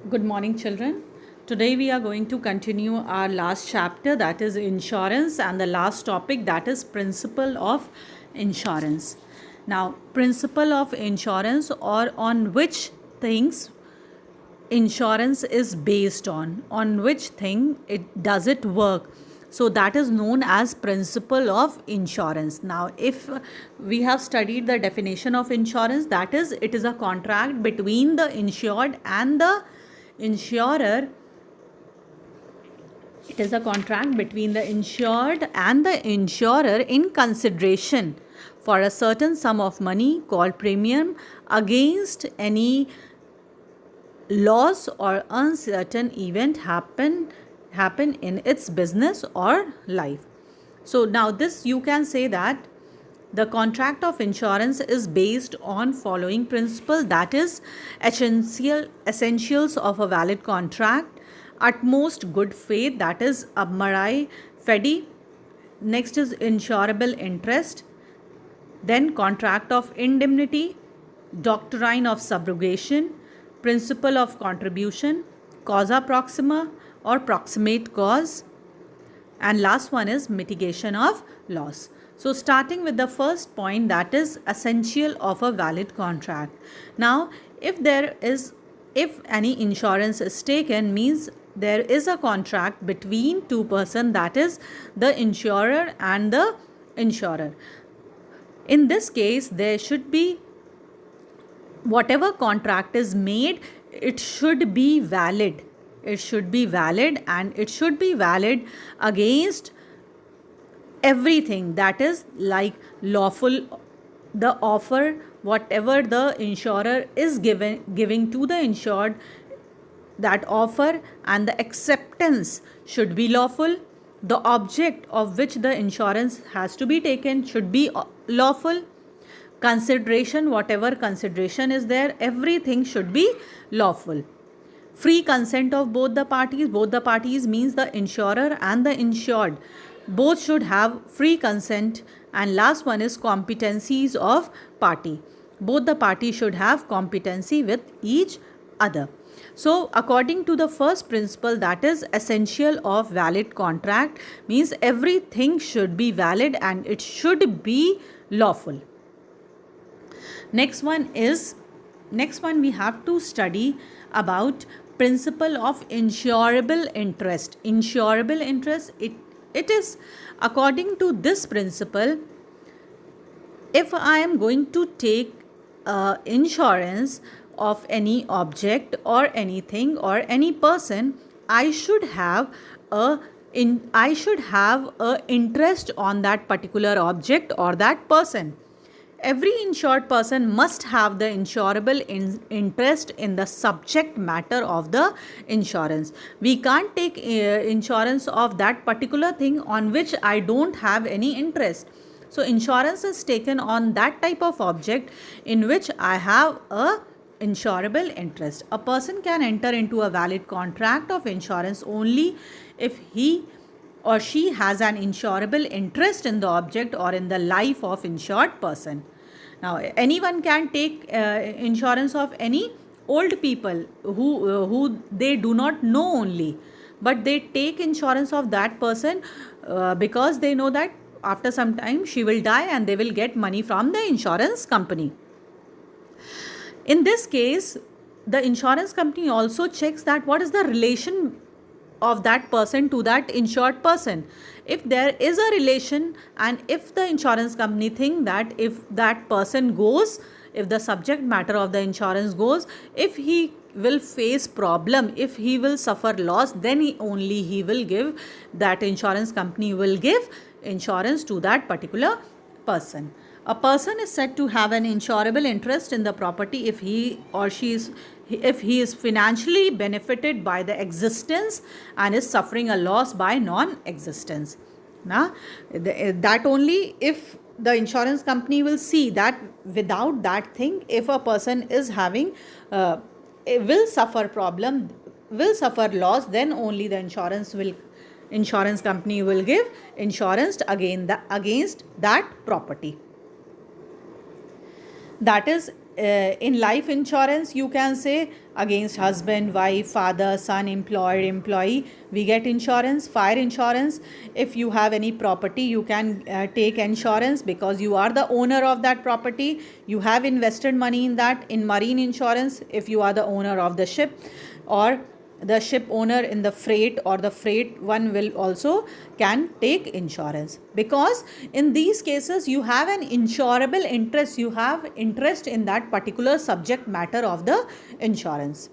Good morning, children. Today we are going to continue our last chapter, that is insurance, and the last topic, that is principle of insurance. Now, principle of insurance, or on which things insurance is based on which thing it does it work, so that is known as principle of insurance. Now, if we have studied the definition of insurance, that is, it is a contract between the insured and the insurer. It is a contract between the insured and the insurer in consideration for a certain sum of money called premium against any loss or uncertain event happen in its business or life. So now this, you can say that the contract of insurance is based on following principle, that is essentials of a valid contract, utmost good faith, that is amari fedi. Next is insurable interest, then contract of indemnity, doctrine of subrogation, principle of contribution, causa proxima or proximate cause, and last one is mitigation of loss. So starting with the first point, that is essential of a valid contract. Now, if any insurance is taken, means there is a contract between two person, that is the insurer and the insurer. In this case, there should be, whatever contract is made, it should be valid. It should be valid, and it should be valid against everything, that is like lawful, the offer, whatever the insurer is giving to the insured, that offer and the acceptance should be lawful. The object of which the insurance has to be taken should be lawful. Consideration, whatever consideration is there, everything should be lawful. Free consent of both the parties means the insurer and the insured, both should have free consent. And last one is competencies of party, both the parties should have competency with each other. So according to the first principle, that is essential of valid contract, means everything should be valid and it should be lawful. Next one we have to study about principle of insurable interest. Insurable interest, it is according to this principle, if I am going to take insurance of any object or anything or any person, I should have a interest on that particular object or that person. Every insured person must have the insurable interest in the subject matter of the insurance. We can't take insurance of that particular thing on which I don't have any interest. So insurance is taken on that type of object in which I have a insurable interest. A person can enter into a valid contract of insurance only if he or she has an insurable interest in the object or in the life of insured person. Now, anyone can take insurance of any old people who they do not know only, but they take insurance of that person because they know that after some time she will die and they will get money from the insurance company. In this case, the insurance company also checks that what is the relation of that person to that insured person. If there is a relation, and if the insurance company think that if that person goes, if the subject matter of the insurance goes, if he will face problem, if he will suffer loss, then he will give, that insurance company will give insurance to that particular person. A person is said to have an insurable interest in the property if he is financially benefited by the existence and is suffering a loss by non-existence. Now, that only if the insurance company will see that without that thing, if a person is having will suffer problem, will suffer loss, then only the insurance company will give insurance against that property. That is in life insurance, you can say against husband, wife, father, son, employer, employee, we get insurance. Fire insurance, if you have any property, you can take insurance because you are the owner of that property, you have invested money in that. In marine insurance, if you are the owner of the ship, or the ship owner in the freight, or the freight one will also can take insurance, because in these cases you have an insurable interest, you have interest in that particular subject matter of the insurance.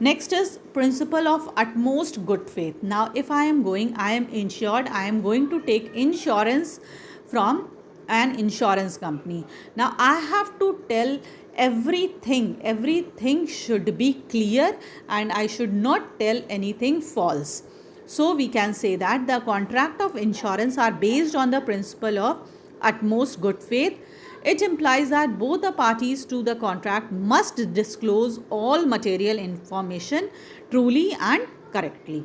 Next is principle of utmost good faith. Now if I am insured, I am going to take insurance from an insurance company. Now I have to tell everything should be clear, and I should not tell anything false. So we can say that the contract of insurance are based on the principle of utmost good faith. It implies that both the parties to the contract must disclose all material information truly and correctly.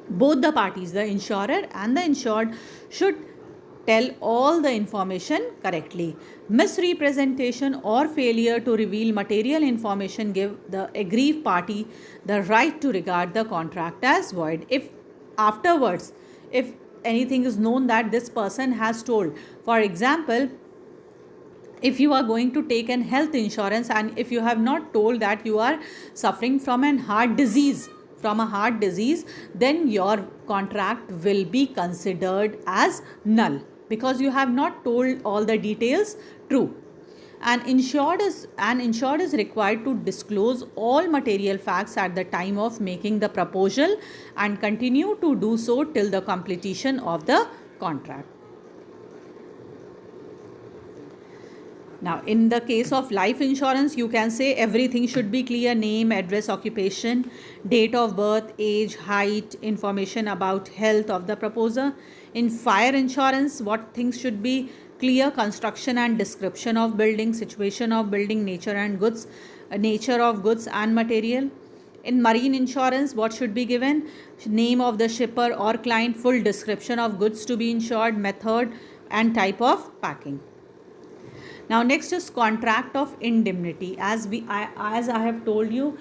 Both the parties, the insurer and the insured, should tell all the information correctly. Misrepresentation or failure to reveal material information give the aggrieved party the right to regard the contract as void. If afterwards, if anything is known that this person has told, for example, if you are going to take an health insurance and if you have not told that you are suffering from a heart disease, then your contract will be considered as null, because you have not told all the details true. An insured is required to disclose all material facts at the time of making the proposal and continue to do so till the completion of the contract. Now, in the case of life insurance, you can say everything should be clear: name, address, occupation, date of birth, age, height, information about health of the proposer. In fire insurance, what things should be clear: construction and description of building, situation of building, nature of goods and material. In marine insurance, what should be given: name of the shipper or client, full description of goods to be insured, method and type of packing. Now next is contract of indemnity. As I have told you,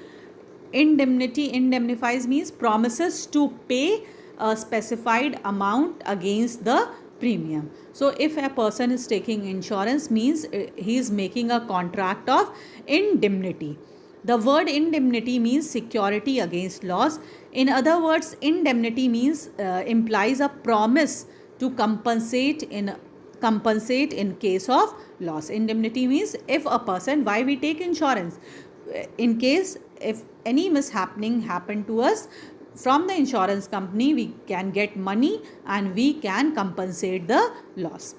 indemnifies means promises to pay a specified amount against the premium. So if a person is taking insurance, means he is making a contract of indemnity. The word indemnity means security against loss. In other words, indemnity means implies a promise to compensate in case of loss. Indemnity means if a person, why we take insurance, in case if any mishappening happened to us, from the insurance company we can get money and we can compensate the loss.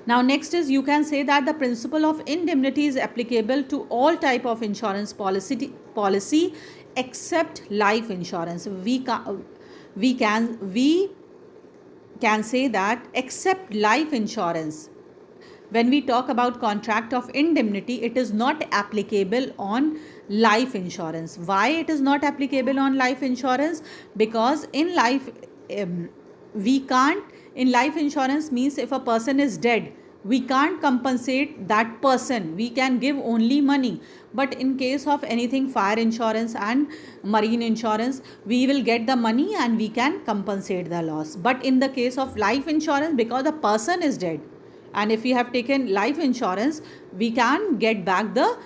Now next is, you can say that the principle of indemnity is applicable to all type of insurance policy except life insurance. We can say that except life insurance, when we talk about contract of indemnity, it is not applicable on life insurance. Why it is not applicable on life insurance? Because in life in life insurance means if a person is dead, we can't compensate that person, we can give only money. But in case of anything fire insurance and marine insurance, we will get the money and we can compensate the loss. But in the case of life insurance, because the person is dead, and if we have taken life insurance, we can get back the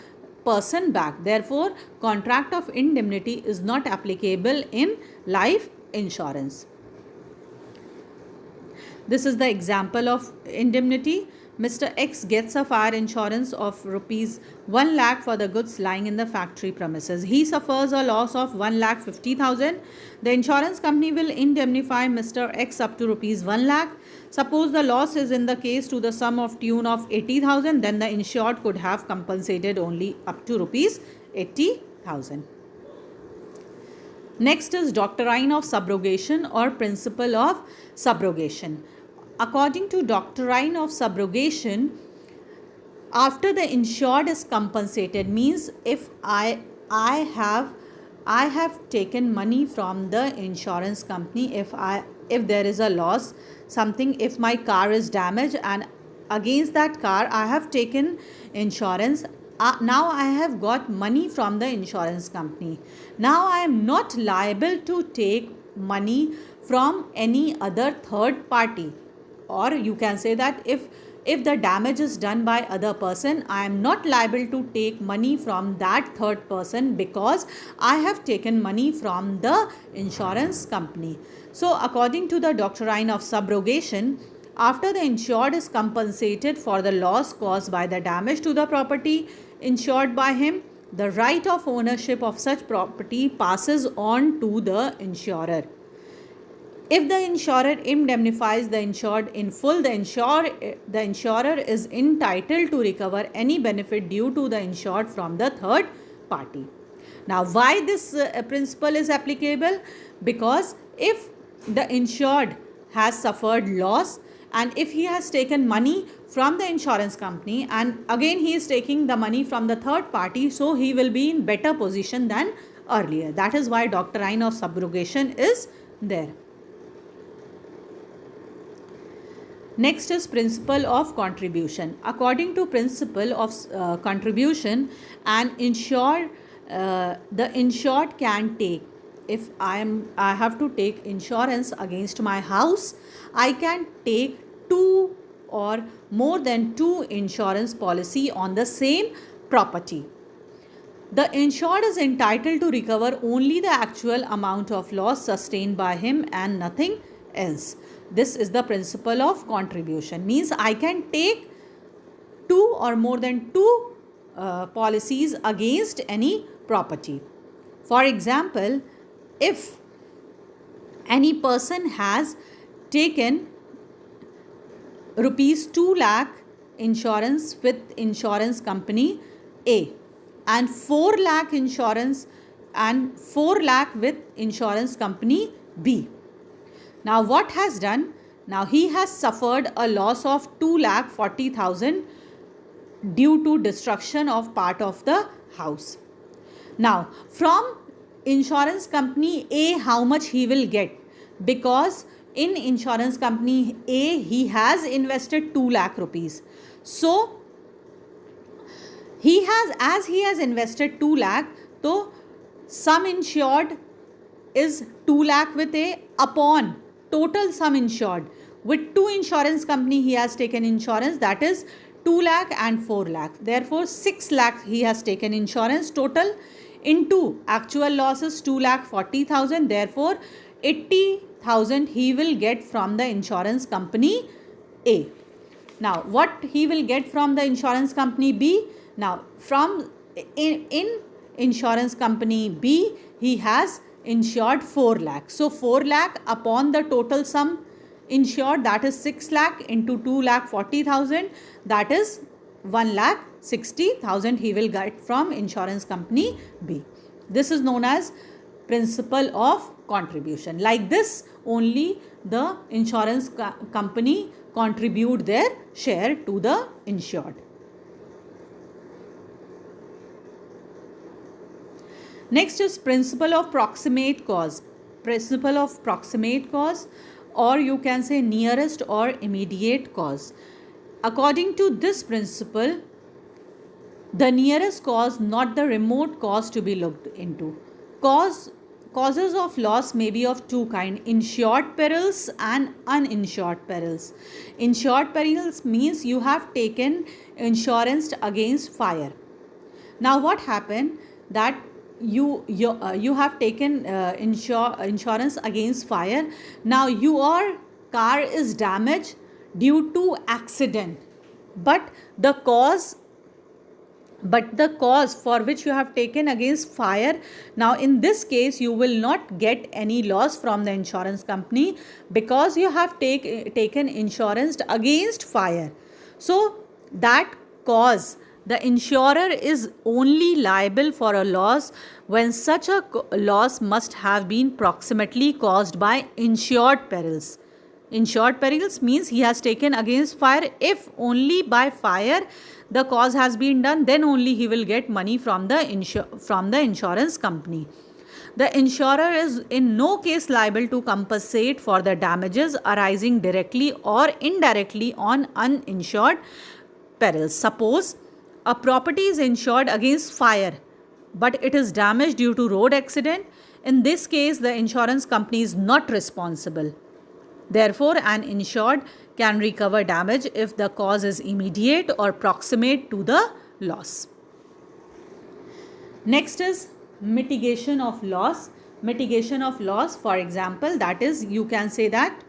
person back. Therefore, contract of indemnity is not applicable in life insurance. This is the example of indemnity. Mr. X gets a fire insurance of rupees 1 lakh for the goods lying in the factory premises. He suffers a loss of 1,50,000. The insurance company will indemnify Mr. X up to rupees 1 lakh. Suppose the loss is in the case to the sum of tune of 80,000, then the insured could have compensated only up to rupees 80,000. Next is doctrine of subrogation or principle of subrogation. According to doctrine of subrogation, after the insured is compensated, means if I have taken money from the insurance company, if there is a loss, something, if my car is damaged and against that car I have taken insurance. Now I have got money from the insurance company. Now I am not liable to take money from any other third party. Or you can say that if the damage is done by other person, I am not liable to take money from that third person because I have taken money from the insurance company. So according to the doctrine of subrogation, after the insured is compensated for the loss caused by the damage to the property insured by him, the right of ownership of such property passes on to the insurer. If the insurer indemnifies the insured in full, the insurer is entitled to recover any benefit due to the insured from the third party. Now, why this principle is applicable? Because if the insured has suffered loss and if he has taken money from the insurance company and again he is taking the money from the third party, so he will be in better position than earlier. That is why doctrine of subrogation is there. Next is principle of contribution. According to principle of contribution, the insured can take. If I have to take insurance against my house, I can take two or more than two insurance policy on the same property. The insured is entitled to recover only the actual amount of loss sustained by him and nothing else. This is the principle of contribution. Means I can take two or more than two policies against any property. For example, if any person has taken rupees 2 lakh insurance with insurance company A and 4 lakh insurance and 4 lakh with insurance company B. Now what has done? Now he has suffered a loss of 2,40,000 due to destruction of part of the house. Now from insurance company A, how much he will get? Because in insurance company A he has invested 2 lakh rupees. So he has invested 2 lakh, so sum insured is 2 lakh with A upon total sum insured. With two insurance company he has taken insurance, that is 2 lakh and 4 lakh. Therefore 6 lakh he has taken insurance total into actual losses 2,40,000. Therefore 80,000 he will get from the insurance company A. Now what he will get from the insurance company B? Now from in insurance company B he has insured 4 lakh. So 4 lakh upon the total sum insured, that is 6 lakh into 2,40,000, that is 1,60,000 he will get from insurance company B. This is known as principle of contribution. Like this only the insurance company contribute their share to the insured. Next is principle of proximate cause. Principle of proximate cause, or you can say nearest or immediate cause. According to this principle, the nearest cause, not the remote cause, to be looked into. Causes of loss may be of two kinds: insured perils and uninsured perils. Insured perils means you have taken insurance against fire. Now what happened that you have taken insurance against fire. Now your car is damaged due to accident, but the cause for which you have taken against fire, now in this case you will not get any loss from the insurance company because you have taken insurance against fire. So that cause, the insurer is only liable for a loss when such a loss must have been proximately caused by insured perils. Insured perils means he has taken against fire. If only by fire the cause has been done, then only he will get money from the insurance company. The insurer is in no case liable to compensate for the damages arising directly or indirectly on uninsured perils. Suppose a property is insured against fire, but it is damaged due to road accident. In this case, the insurance company is not responsible. Therefore, an insured can recover damage if the cause is immediate or proximate to the loss. Next is mitigation of loss. Mitigation of loss, for example, that is, you can say that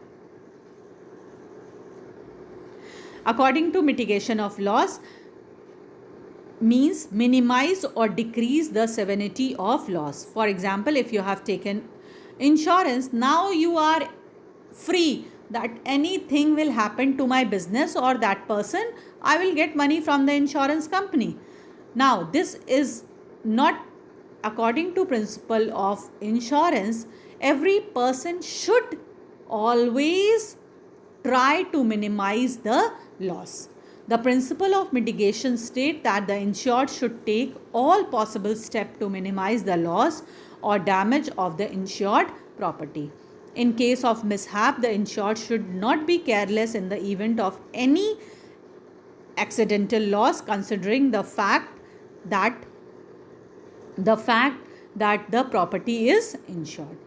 according to mitigation of loss means minimize or decrease the severity of loss. For example, if you have taken insurance, now you are free that anything will happen to my business or that person, I will get money from the insurance company. Now, this is not according to principle of insurance. Every person should always try to minimize the loss. The principle of mitigation states that the insured should take all possible steps to minimize the loss or damage of the insured property. In case of mishap, the insured should not be careless in the event of any accidental loss, considering the fact that the property is insured.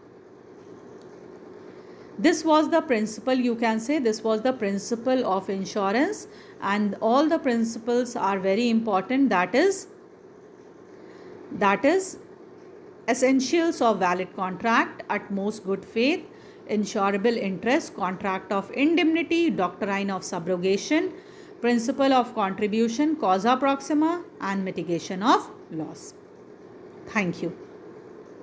This was the principle, you can say this was the principle of insurance, and all the principles are very important. That is essentials of valid contract, utmost good faith, insurable interest, contract of indemnity, doctrine of subrogation, principle of contribution, causa proxima, and mitigation of loss. Thank you.